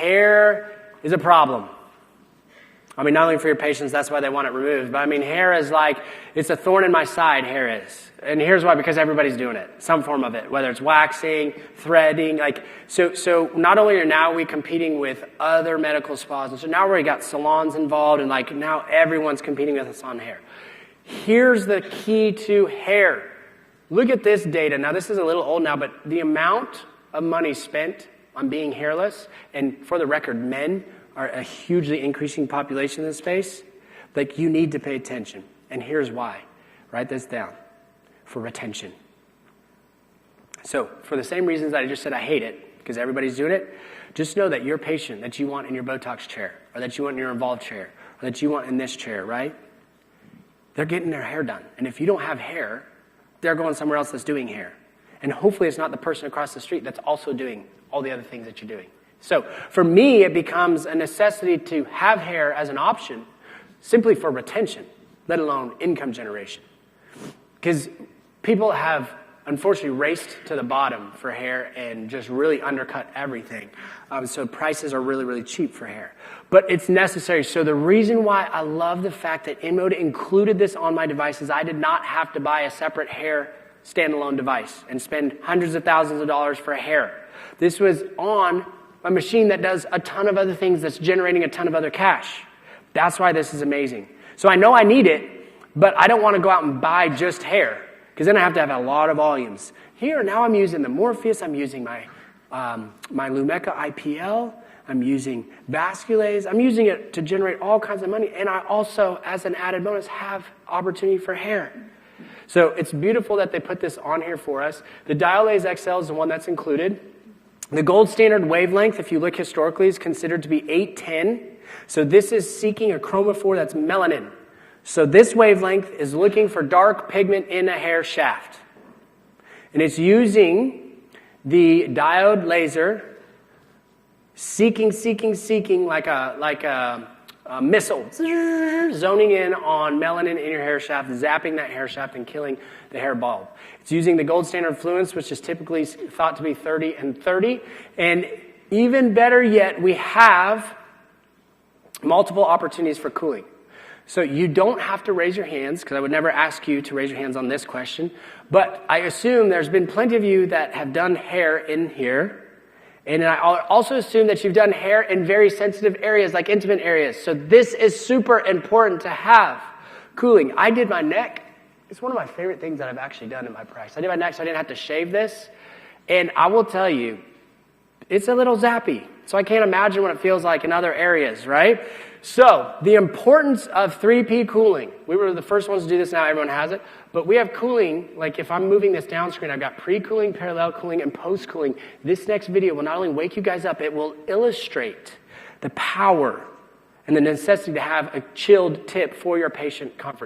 hair is a problem. I mean, not only for your patients, that's why they want it removed, but I mean, hair is like, it's a thorn in my side, hair is. And here's why, because everybody's doing it, some form of it, whether it's waxing, threading, so not only are now we competing with other medical spas, and so now we got salons involved, and now everyone's competing with us on hair. Here's the key to hair. Look at this data. Now, this is a little old now, but the amount of money spent on being hairless, and for the record, men are a hugely increasing population in this space. You need to pay attention. And here's why. Write this down. For retention. So, for the same reasons that I just said I hate it, because everybody's doing it, just know that your patient that you want in your Botox chair, or that you want in your Involve chair, or that you want in this chair, right? They're getting their hair done. And if you don't have hair, they're going somewhere else that's doing hair. And hopefully it's not the person across the street that's also doing all the other things that you're doing. So for me, it becomes a necessity to have hair as an option simply for retention, let alone income generation. Because people have, unfortunately, raced to the bottom for hair and just really undercut everything. So prices are really, really cheap for hair. But it's necessary. So the reason why I love the fact that InMode included this on my device is I did not have to buy a separate hair standalone device and spend hundreds of thousands of dollars for hair. This was on a machine that does a ton of other things that's generating a ton of other cash. That's why this is amazing. So I know I need it, but I don't want to go out and buy just hair, because then I have to have a lot of volumes. Here, now I'm using the Morpheus, I'm using my Lumecca IPL, I'm using Vasculase, I'm using it to generate all kinds of money, and I also, as an added bonus, have opportunity for hair. So it's beautiful that they put this on here for us. The Diolaze XL is the one that's included. The gold standard wavelength, if you look historically, is considered to be 810. So this is seeking a chromophore that's melanin. So this wavelength is looking for dark pigment in a hair shaft. And it's using the diode laser, seeking like a missile, zoning in on melanin in your hair shaft, zapping that hair shaft and killing the hair bulb. It's using the gold standard fluence, which is typically thought to be 30 and 30. And even better yet, we have multiple opportunities for cooling. So you don't have to raise your hands, because I would never ask you to raise your hands on this question. But I assume there's been plenty of you that have done hair in here. And I also assume that you've done hair in very sensitive areas, like intimate areas. So this is super important to have cooling. I did my neck. It's one of my favorite things that I've actually done in my practice. I did my neck so I didn't have to shave this. And I will tell you, it's a little zappy. So I can't imagine what it feels like in other areas, right? So the importance of 3P cooling. We were the first ones to do this. Now everyone has it. But we have cooling. Like if I'm moving this down screen, I've got pre-cooling, parallel cooling, and post-cooling. This next video will not only wake you guys up, it will illustrate the power and the necessity to have a chilled tip for your patient comfort.